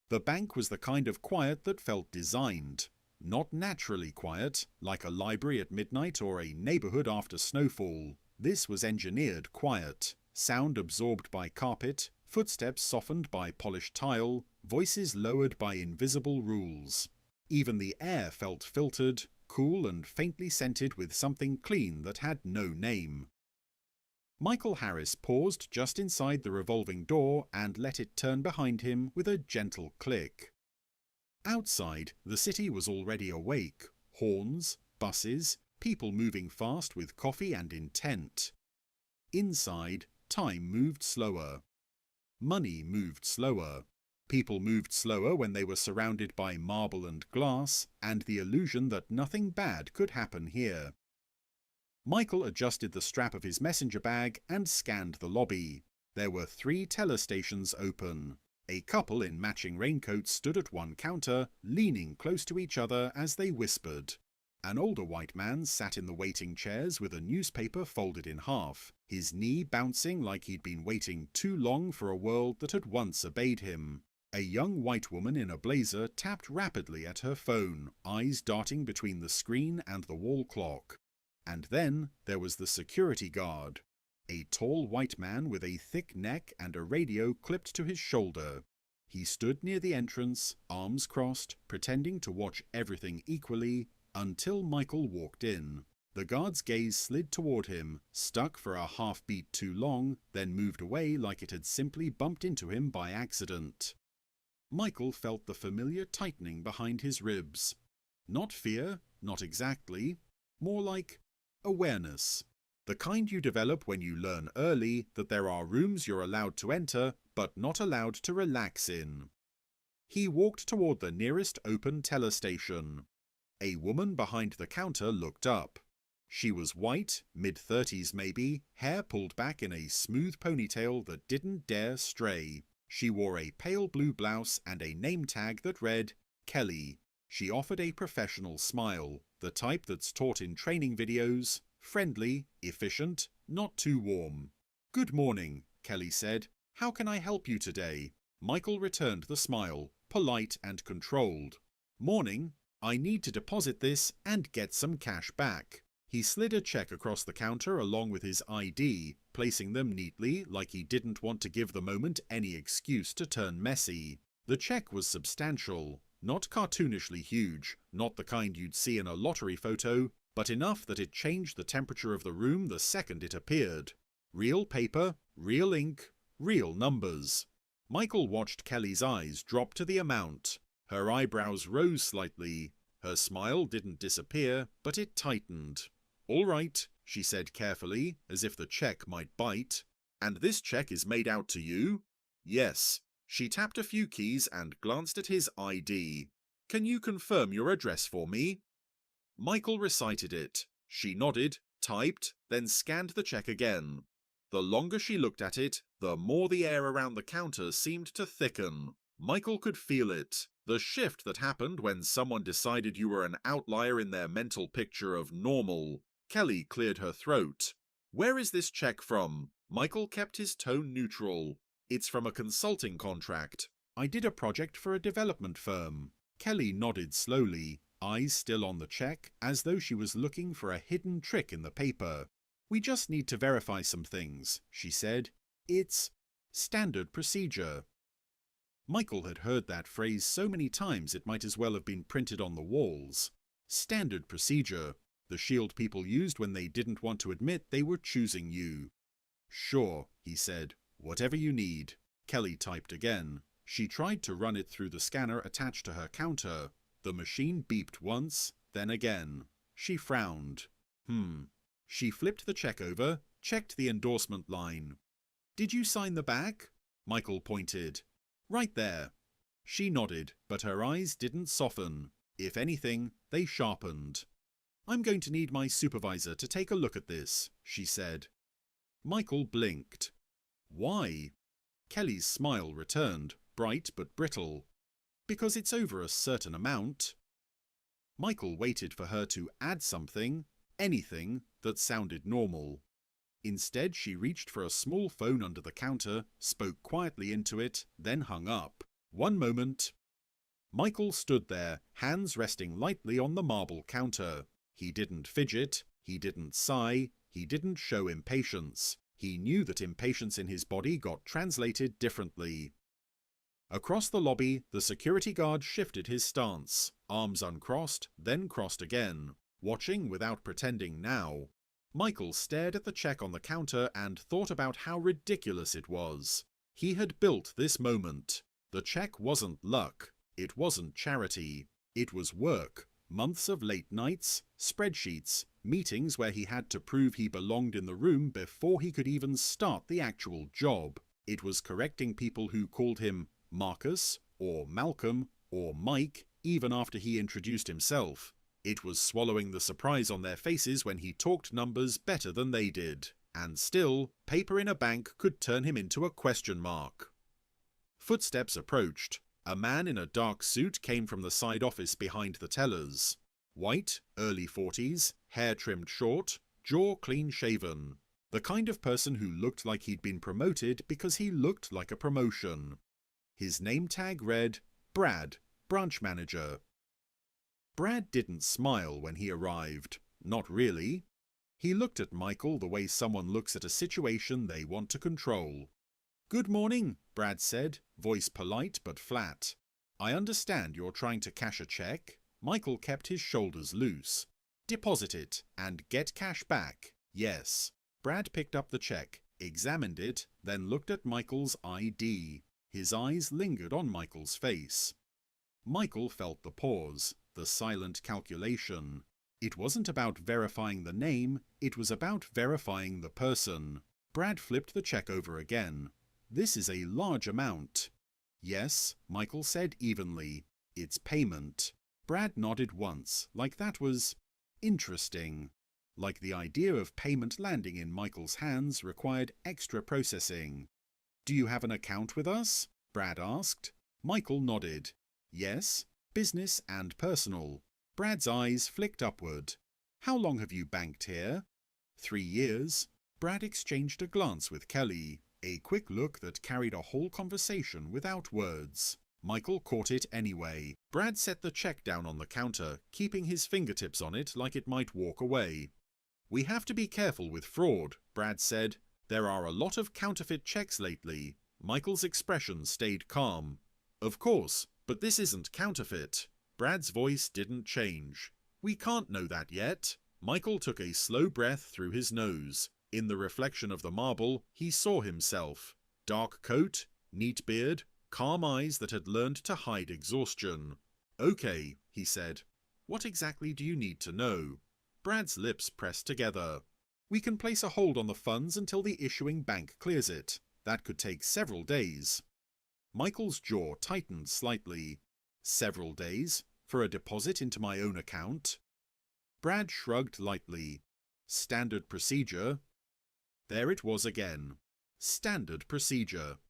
The bank was the kind of quiet that felt designed. Not naturally quiet, like a library at midnight or a neighborhood after snowfall. This was engineered quiet. Sound absorbed by carpet, footsteps softened by polished tile, voices lowered by invisible rules. Even the air felt filtered, cool and faintly scented with something clean that had no name. Michael Harris paused just inside the revolving door and let it turn behind him with a gentle click. Outside, the city was already awake. Horns, buses, people moving fast with coffee and intent. Inside, time moved slower. Money moved slower. People moved slower when they were surrounded by marble and glass, and the illusion that nothing bad could happen here. Michael adjusted the strap of his messenger bag and scanned the lobby. There were 3 teller stations open. A couple in matching raincoats stood at one counter, leaning close to each other as they whispered. An older white man sat in the waiting chairs with a newspaper folded in half, his knee bouncing like he'd been waiting too long for a world that had once obeyed him. A young white woman in a blazer tapped rapidly at her phone, eyes darting between the screen and the wall clock. And then there was the security guard, a tall white man with a thick neck and a radio clipped to his shoulder. He stood near the entrance, arms crossed, pretending to watch everything equally, until Michael walked in. The guard's gaze slid toward him, stuck for a half beat too long, then moved away like it had simply bumped into him by accident. Michael felt the familiar tightening behind his ribs. Not fear, not exactly, more like awareness. The kind you develop when you learn early that there are rooms you're allowed to enter but not allowed to relax in. He walked toward the nearest open teller station. A woman behind the counter looked up. She was white, mid-30s maybe, hair pulled back in a smooth ponytail that didn't dare stray. She wore a pale blue blouse and a name tag that read, Kelly. She offered a professional smile, the type that's taught in training videos, friendly, efficient, not too warm. "Good morning," Kelly said. "How can I help you today?" Michael returned the smile, polite and controlled. "Morning. I need to deposit this and get some cash back." He slid a check across the counter along with his ID, placing them neatly like he didn't want to give the moment any excuse to turn messy. The check was substantial, not cartoonishly huge, not the kind you'd see in a lottery photo, but enough that it changed the temperature of the room the second it appeared. Real paper, real ink, real numbers. Michael watched Kelly's eyes drop to the amount. Her eyebrows rose slightly. Her smile didn't disappear, but it tightened. "All right," she said carefully, as if the check might bite. "And this check is made out to you?" "Yes." She tapped a few keys and glanced at his ID. "Can you confirm your address for me?" Michael recited it. She nodded, typed, then scanned the check again. The longer she looked at it, the more the air around the counter seemed to thicken. Michael could feel it. The shift that happened when someone decided you were an outlier in their mental picture of normal. Kelly cleared her throat. "Where is this check from?" Michael kept his tone neutral. "It's from a consulting contract. I did a project for a development firm." Kelly nodded slowly, eyes still on the check, as though she was looking for a hidden trick in the paper. "We just need to verify some things," she said. "It's standard procedure." Michael had heard that phrase so many times it might as well have been printed on the walls. Standard procedure, the shield people used when they didn't want to admit they were choosing you. "Sure," he said. "Whatever you need." Kelly typed again. She tried to run it through the scanner attached to her counter. The machine beeped once, then again. She frowned. She flipped the check over, checked the endorsement line. "Did you sign the back?" Michael pointed. "Right there." She nodded, but her eyes didn't soften. If anything, they sharpened. "I'm going to need my supervisor to take a look at this," she said. Michael blinked. "Why?" Kelly's smile returned, bright but brittle. "Because it's over a certain amount." Michael waited for her to add something, anything, that sounded normal. Instead, she reached for a small phone under the counter, spoke quietly into it, then hung up. One moment. Michael stood there, hands resting lightly on the marble counter. He didn't fidget, he didn't sigh, he didn't show impatience. He knew that impatience in his body got translated differently. Across the lobby, the security guard shifted his stance, arms uncrossed, then crossed again, watching without pretending now. Michael stared at the check on the counter and thought about how ridiculous it was. He had built this moment. The check wasn't luck. It wasn't charity. It was work. Months of late nights, spreadsheets, meetings where he had to prove he belonged in the room before he could even start the actual job. It was correcting people who called him Marcus, or Malcolm, or Mike, even after he introduced himself. It was swallowing the surprise on their faces when he talked numbers better than they did. And still, paper in a bank could turn him into a question mark. Footsteps approached. A man in a dark suit came from the side office behind the tellers. White, early 40s, hair trimmed short, jaw clean-shaven. The kind of person who looked like he'd been promoted because he looked like a promotion. His name tag read, Brad, branch manager. Brad didn't smile when he arrived. Not really. He looked at Michael the way someone looks at a situation they want to control. "Good morning," Brad said, voice polite but flat. "I understand you're trying to cash a check." Michael kept his shoulders loose. "Deposit it and get cash back." "Yes." Brad picked up the check, examined it, then looked at Michael's ID. His eyes lingered on Michael's face. Michael felt the pause, the silent calculation. It wasn't about verifying the name, it was about verifying the person. Brad flipped the check over again. "This is a large amount." "Yes," Michael said evenly. "It's payment." Brad nodded once, like that was interesting. Like the idea of payment landing in Michael's hands required extra processing. "Do you have an account with us?" Brad asked. Michael nodded. "Yes, business and personal." Brad's eyes flicked upward. "How long have you banked here?" 3 years. Brad exchanged a glance with Kelly, a quick look that carried a whole conversation without words. Michael caught it anyway. Brad set the check down on the counter, keeping his fingertips on it like it might walk away. "We have to be careful with fraud," Brad said. "There are a lot of counterfeit checks lately." Michael's expression stayed calm. "Of course, but this isn't counterfeit." Brad's voice didn't change. "We can't know that yet." Michael took a slow breath through his nose. In the reflection of the marble, he saw himself. Dark coat, neat beard, calm eyes that had learned to hide exhaustion. "Okay," he said. "What exactly do you need to know?" Brad's lips pressed together. "We can place a hold on the funds until the issuing bank clears it. That could take several days." Michael's jaw tightened slightly. "Several days? For a deposit into my own account?" Brad shrugged lightly. "Standard procedure." There it was again. Standard procedure.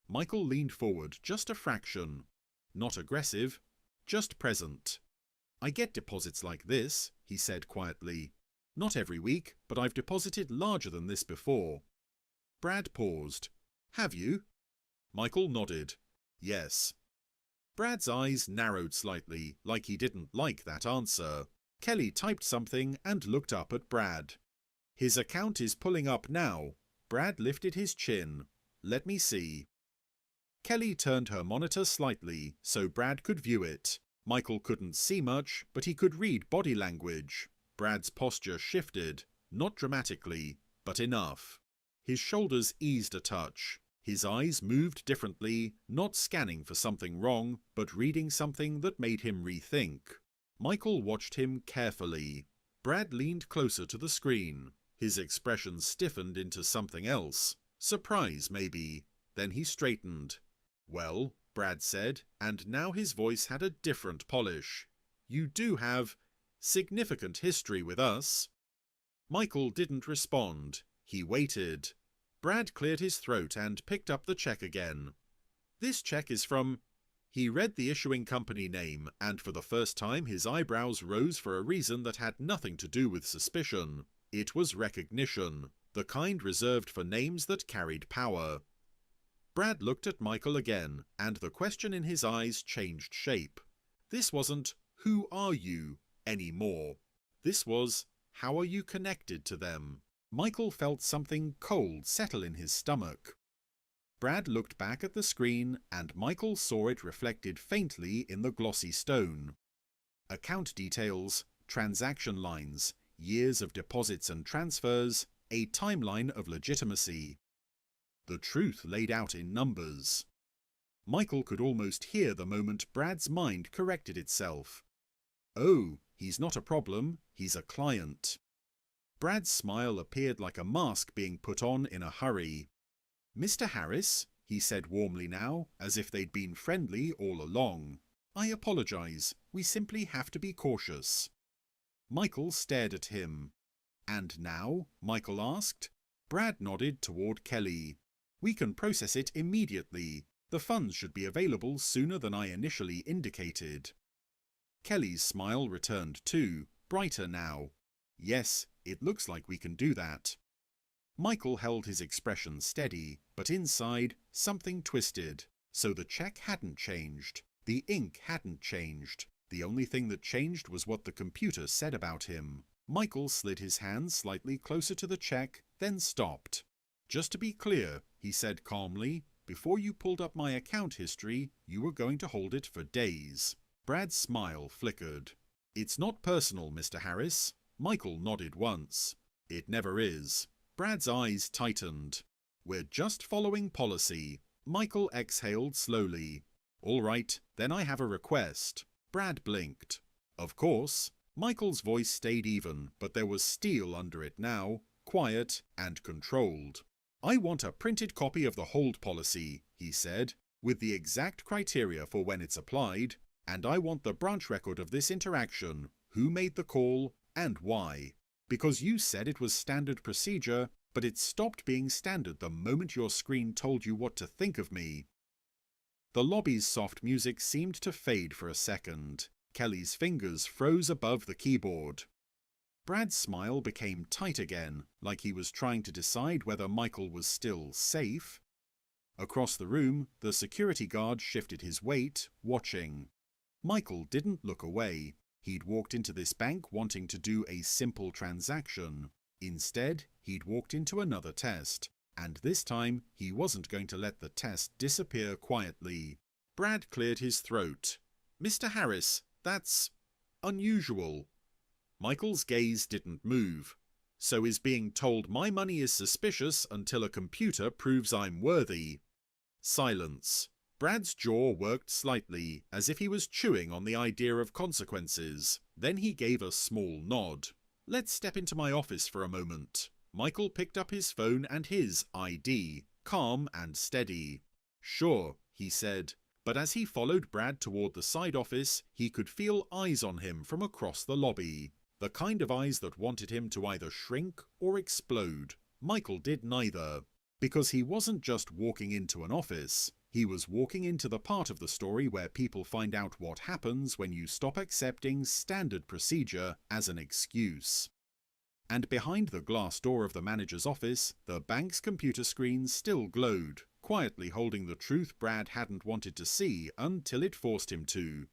Michael leaned forward just a fraction. Not aggressive, just present. "I get deposits like this," he said quietly. "Not every week, but I've deposited larger than this before." Brad paused. "Have you?" Michael nodded. "Yes." Brad's eyes narrowed slightly, like he didn't like that answer. Kelly typed something and looked up at Brad. "His account is pulling up now." Brad lifted his chin. "Let me see." Kelly turned her monitor slightly, so Brad could view it. Michael couldn't see much, but he could read body language. Brad's posture shifted, not dramatically, but enough. His shoulders eased a touch. His eyes moved differently, not scanning for something wrong, but reading something that made him rethink. Michael watched him carefully. Brad leaned closer to the screen. His expression stiffened into something else. Surprise, maybe. Then he straightened. "Well," Brad said, and now his voice had a different polish. "You do have significant history with us." Michael didn't respond. He waited. Brad cleared his throat and picked up the check again. "This check is from..." He read the issuing company name, and for the first time his eyebrows rose for a reason that had nothing to do with suspicion. It was recognition, the kind reserved for names that carried power. Brad looked at Michael again, and the question in his eyes changed shape. This wasn't, "Who are you?" anymore. This was, "How are you connected to them?" Michael felt something cold settle in his stomach. Brad looked back at the screen, and Michael saw it reflected faintly in the glossy stone. Account details, transaction lines, years of deposits and transfers, a timeline of legitimacy. The truth laid out in numbers. Michael could almost hear the moment Brad's mind corrected itself. Oh, he's not a problem, he's a client. Brad's smile appeared like a mask being put on in a hurry. "Mr. Harris," he said warmly now, as if they'd been friendly all along. "I apologize. We simply have to be cautious." Michael stared at him. "And now?" Michael asked. Brad nodded toward Kelly. "We can process it immediately. The funds should be available sooner than I initially indicated." Kelly's smile returned too, brighter now. "Yes, it looks like we can do that." Michael held his expression steady, but inside, something twisted. So the check hadn't changed. The ink hadn't changed. The only thing that changed was what the computer said about him. Michael slid his hand slightly closer to the check, then stopped. "Just to be clear," he said calmly, "before you pulled up my account history, you were going to hold it for days." Brad's smile flickered. "It's not personal, Mr. Harris." Michael nodded once. "It never is." Brad's eyes tightened. "We're just following policy." Michael exhaled slowly. "All right, then I have a request." Brad blinked. "Of course." Michael's voice stayed even, but there was steel under it now, quiet and controlled. "I want a printed copy of the hold policy," he said, "with the exact criteria for when it's applied, and I want the branch record of this interaction, who made the call, and why. Because you said it was standard procedure, but it stopped being standard the moment your screen told you what to think of me." The lobby's soft music seemed to fade for a second. Kelly's fingers froze above the keyboard. Brad's smile became tight again, like he was trying to decide whether Michael was still safe. Across the room, the security guard shifted his weight, watching. Michael didn't look away. He'd walked into this bank wanting to do a simple transaction. Instead, he'd walked into another test, and this time he wasn't going to let the test disappear quietly. Brad cleared his throat. "Mr. Harris, that's unusual." Michael's gaze didn't move. "So is being told my money is suspicious until a computer proves I'm worthy." Silence. Brad's jaw worked slightly, as if he was chewing on the idea of consequences. Then he gave a small nod. "Let's step into my office for a moment." Michael picked up his phone and his ID, calm and steady. "Sure," he said. But as he followed Brad toward the side office, he could feel eyes on him from across the lobby. The kind of eyes that wanted him to either shrink or explode. Michael did neither. Because he wasn't just walking into an office. He was walking into the part of the story where people find out what happens when you stop accepting standard procedure as an excuse. And behind the glass door of the manager's office, the bank's computer screen still glowed, quietly holding the truth Brad hadn't wanted to see until it forced him to.